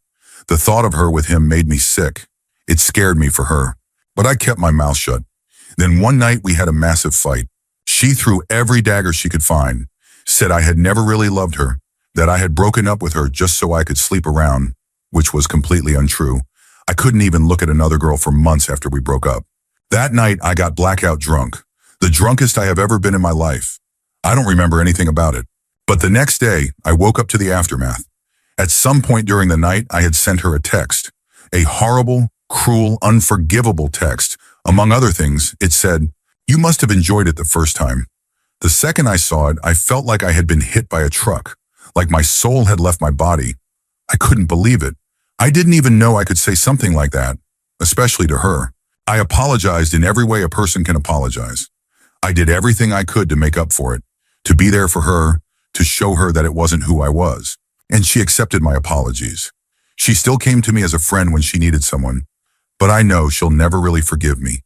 The thought of her with him made me sick. It scared me for her, but I kept my mouth shut. Then one night we had a massive fight. She threw every dagger she could find, said I had never really loved her, that I had broken up with her just so I could sleep around, which was completely untrue. I couldn't even look at another girl for months after we broke up. That night, I got blackout drunk, the drunkest I have ever been in my life. I don't remember anything about it. But the next day, I woke up to the aftermath. At some point during the night, I had sent her a text, a horrible, cruel, unforgivable text. Among other things, it said, "You must have enjoyed it the first time." The second I saw it, I felt like I had been hit by a truck, like my soul had left my body. I couldn't believe it. I didn't even know I could say something like that, especially to her. I apologized in every way a person can apologize. I did everything I could to make up for it, to be there for her, to show her that it wasn't who I was. And she accepted my apologies. She still came to me as a friend when she needed someone, but I know she'll never really forgive me,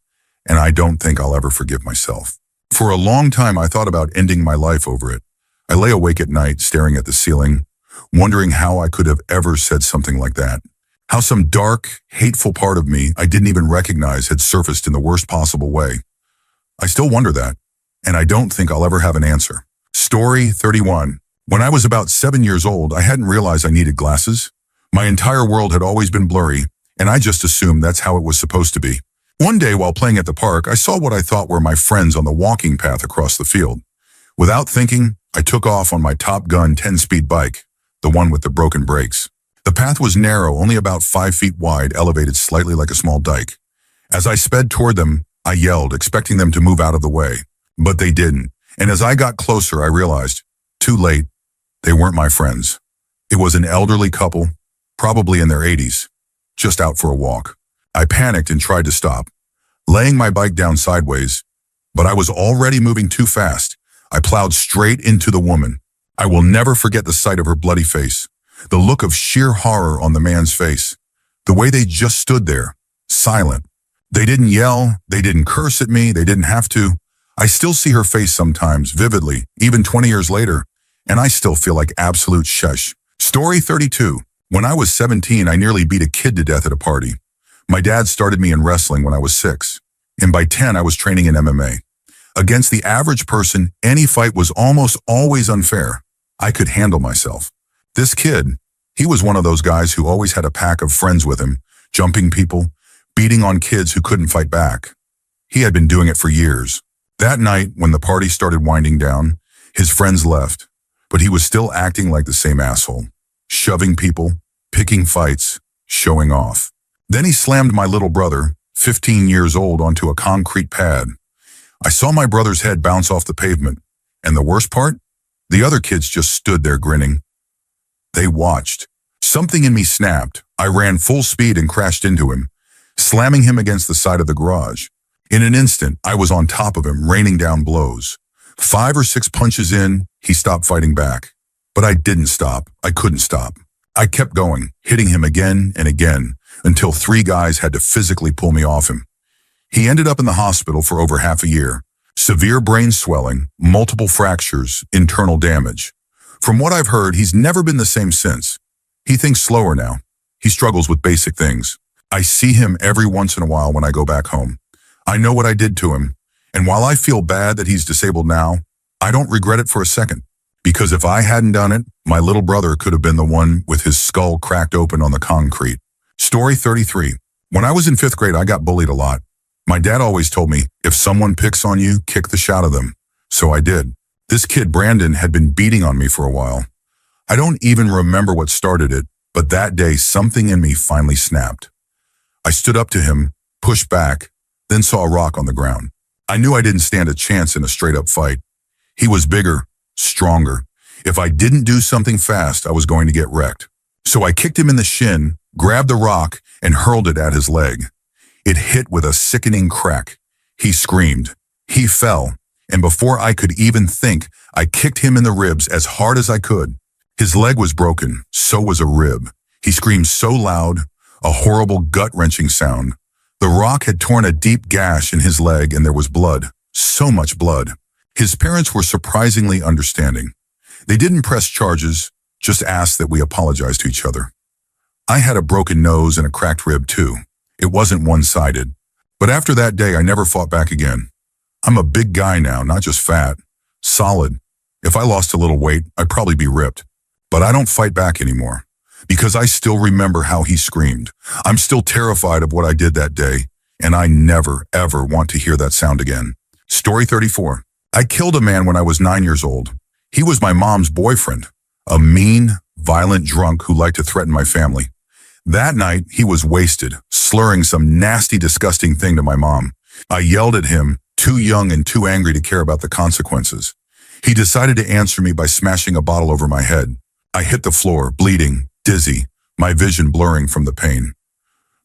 and I don't think I'll ever forgive myself. For a long time, I thought about ending my life over it. I lay awake at night, staring at the ceiling, wondering how I could have ever said something like that. How some dark, hateful part of me I didn't even recognize had surfaced in the worst possible way. I still wonder that, and I don't think I'll ever have an answer. Story 31. When I was about 7 years old, I hadn't realized I needed glasses. My entire world had always been blurry, and I just assumed that's how it was supposed to be. One day while playing at the park, I saw what I thought were my friends on the walking path across the field. Without thinking, I took off on my Top Gun 10-speed bike, the one with the broken brakes. The path was narrow, only about 5 feet wide, elevated slightly like a small dike. As I sped toward them, I yelled, expecting them to move out of the way. But they didn't, and as I got closer, I realized, too late, they weren't my friends. It was an elderly couple, probably in their 80s, just out for a walk. I panicked and tried to stop, laying my bike down sideways, but I was already moving too fast. I plowed straight into the woman. I will never forget the sight of her bloody face, the look of sheer horror on the man's face, the way they just stood there, silent. They didn't yell, they didn't curse at me, they didn't have to. I still see her face sometimes, vividly, even 20 years later, and I still feel like absolute shush. Story 32. When I was 17, I nearly beat a kid to death at a party. My dad started me in wrestling when I was 6, and by 10 I was training in MMA. Against the average person, any fight was almost always unfair. I could handle myself. This kid, he was one of those guys who always had a pack of friends with him, jumping people, beating on kids who couldn't fight back. He had been doing it for years. That night, when the party started winding down, his friends left, but he was still acting like the same asshole, shoving people, picking fights, showing off. Then he slammed my little brother, 15 years old, onto a concrete pad. I saw my brother's head bounce off the pavement, and the worst part? The other kids just stood there grinning. They watched. Something in me snapped. I ran full speed and crashed into him, slamming him against the side of the garage. In an instant, I was on top of him, raining down blows. 5 or 6 punches in, he stopped fighting back. But I didn't stop. I couldn't stop. I kept going, hitting him again and again, until 3 guys had to physically pull me off him. He ended up in the hospital for over half a year. Severe brain swelling, multiple fractures, internal damage. From what I've heard, he's never been the same since. He thinks slower now. He struggles with basic things. I see him every once in a while when I go back home. I know what I did to him, and while I feel bad that he's disabled now, I don't regret it for a second. Because if I hadn't done it, my little brother could have been the one with his skull cracked open on the concrete. Story 33. When I was in 5th grade, I got bullied a lot. My dad always told me, if someone picks on you, kick the shit out of them. So I did. This kid, Brandon, had been beating on me for a while. I don't even remember what started it, but that day something in me finally snapped. I stood up to him, pushed back, then saw a rock on the ground. I knew I didn't stand a chance in a straight-up fight. He was bigger, stronger. If I didn't do something fast, I was going to get wrecked. So I kicked him in the shin, grabbed the rock, and hurled it at his leg. It hit with a sickening crack. He screamed. He fell, and before I could even think, I kicked him in the ribs as hard as I could. His leg was broken, so was a rib. He screamed so loud, a horrible gut-wrenching sound. The rock had torn a deep gash in his leg and there was blood, so much blood. His parents were surprisingly understanding. They didn't press charges, just asked that we apologize to each other. I had a broken nose and a cracked rib too. It wasn't one-sided. But after that day, I never fought back again. I'm a big guy now, not just fat. Solid. If I lost a little weight, I'd probably be ripped. But I don't fight back anymore. Because I still remember how he screamed. I'm still terrified of what I did that day, and I never, ever want to hear that sound again. Story 34. I killed a man when I was 9 years old. He was my mom's boyfriend, a mean, violent drunk who liked to threaten my family. That night, he was wasted, slurring some nasty, disgusting thing to my mom. I yelled at him, too young and too angry to care about the consequences. He decided to answer me by smashing a bottle over my head. I hit the floor, bleeding, dizzy, my vision blurring from the pain.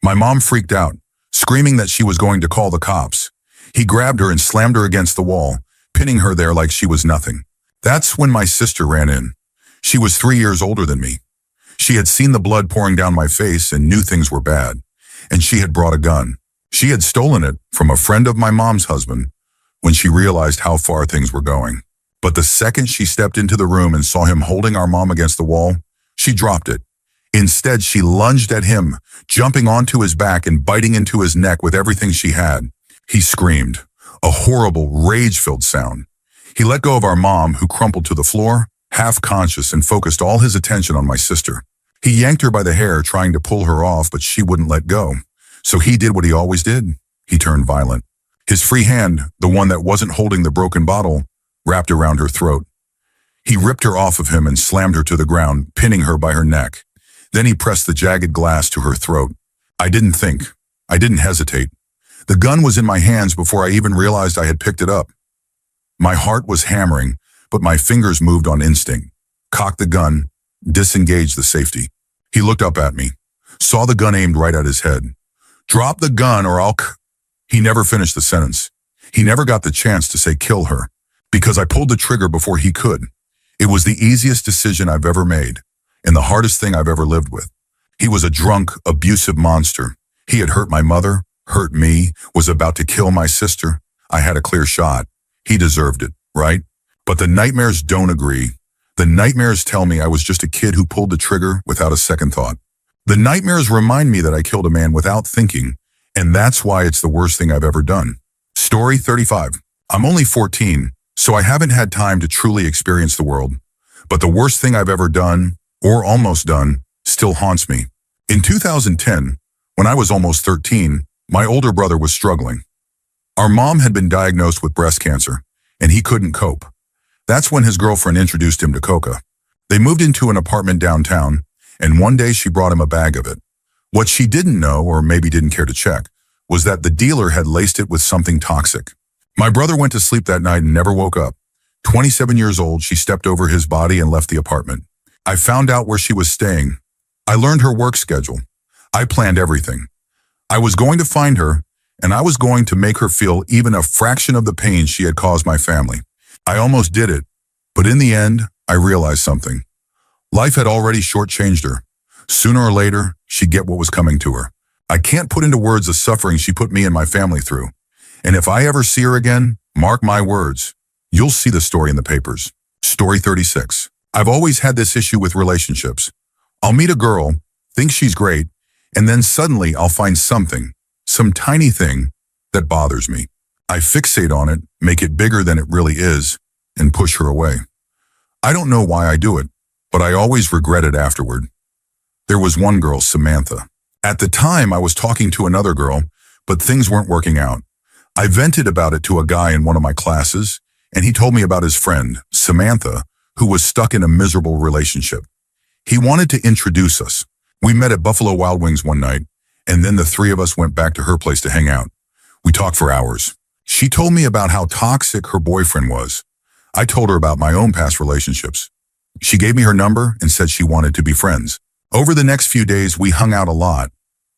My mom freaked out, screaming that she was going to call the cops. He grabbed her and slammed her against the wall, pinning her there like she was nothing. That's when my sister ran in. She was 3 years older than me. She had seen the blood pouring down my face and knew things were bad. And she had brought a gun. She had stolen it from a friend of my mom's husband when she realized how far things were going. But the second she stepped into the room and saw him holding our mom against the wall, she dropped it. Instead, she lunged at him, jumping onto his back and biting into his neck with everything she had. He screamed, a horrible, rage-filled sound. He let go of our mom, who crumpled to the floor, half conscious, and focused all his attention on my sister. He yanked her by the hair, trying to pull her off, but she wouldn't let go. So he did what he always did. He turned violent. His free hand, the one that wasn't holding the broken bottle, wrapped around her throat. He ripped her off of him and slammed her to the ground, pinning her by her neck. Then he pressed the jagged glass to her throat. I didn't think. I didn't hesitate. The gun was in my hands before I even realized I had picked it up. My heart was hammering, but my fingers moved on instinct. Cocked the gun, disengaged the safety. He looked up at me, saw the gun aimed right at his head. Drop the gun or I'll He never finished the sentence. He never got the chance to say kill her, because I pulled the trigger before he could. It was the easiest decision I've ever made, and the hardest thing I've ever lived with. He was a drunk, abusive monster. He had hurt my mother, hurt me, was about to kill my sister. I had a clear shot. He deserved it, right? But the nightmares don't agree. The nightmares tell me I was just a kid who pulled the trigger without a second thought. The nightmares remind me that I killed a man without thinking, and that's why it's the worst thing I've ever done. Story 35. I'm only 14, so I haven't had time to truly experience the world. But the worst thing I've ever done, or almost done, still haunts me. In 2010, when I was almost 13, my older brother was struggling. Our mom had been diagnosed with breast cancer, and he couldn't cope. That's when his girlfriend introduced him to coca. They moved into an apartment downtown, and one day she brought him a bag of it. What she didn't know, or maybe didn't care to check, was that the dealer had laced it with something toxic. My brother went to sleep that night and never woke up. 27 years old, she stepped over his body and left the apartment. I found out where she was staying. I learned her work schedule. I planned everything. I was going to find her, and I was going to make her feel even a fraction of the pain she had caused my family. I almost did it, but in the end, I realized something. Life had already shortchanged her. Sooner or later, she'd get what was coming to her. I can't put into words the suffering she put me and my family through. And if I ever see her again, mark my words, you'll see the story in the papers. Story 36. I've always had this issue with relationships. I'll meet a girl, think she's great, and then suddenly I'll find something, some tiny thing, that bothers me. I fixate on it, make it bigger than it really is, and push her away. I don't know why I do it, but I always regret it afterward. There was one girl, Samantha. At the time, I was talking to another girl, but things weren't working out. I vented about it to a guy in one of my classes, and he told me about his friend, Samantha, who was stuck in a miserable relationship. He wanted to introduce us. We met at Buffalo Wild Wings one night, and then the three of us went back to her place to hang out. We talked for hours. She told me about how toxic her boyfriend was. I told her about my own past relationships. She gave me her number and said she wanted to be friends. Over the next few days, we hung out a lot.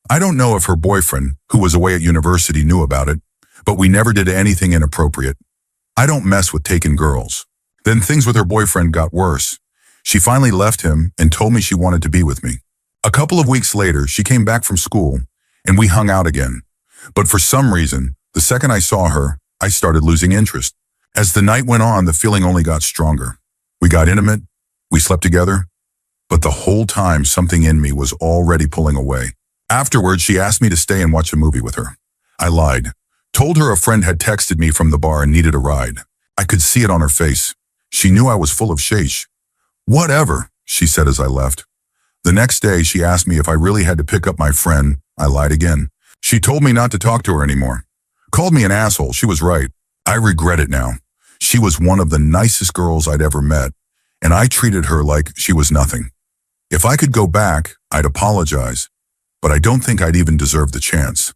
I don't know if her boyfriend, who was away at university, knew about it, but we never did anything inappropriate. I don't mess with taken girls. Then things with her boyfriend got worse. She finally left him and told me she wanted to be with me. A couple of weeks later, she came back from school, and we hung out again. But for some reason, the second I saw her, I started losing interest. As the night went on, the feeling only got stronger. We got intimate, we slept together, but the whole time something in me was already pulling away. Afterwards, she asked me to stay and watch a movie with her. I lied, told her a friend had texted me from the bar and needed a ride. I could see it on her face. She knew I was full of shaish. Whatever, she said as I left. The next day, she asked me if I really had to pick up my friend. I lied again. She told me not to talk to her anymore. Called me an asshole. She was right. I regret it now. She was one of the nicest girls I'd ever met, and I treated her like she was nothing. If I could go back, I'd apologize, but I don't think I'd even deserve the chance.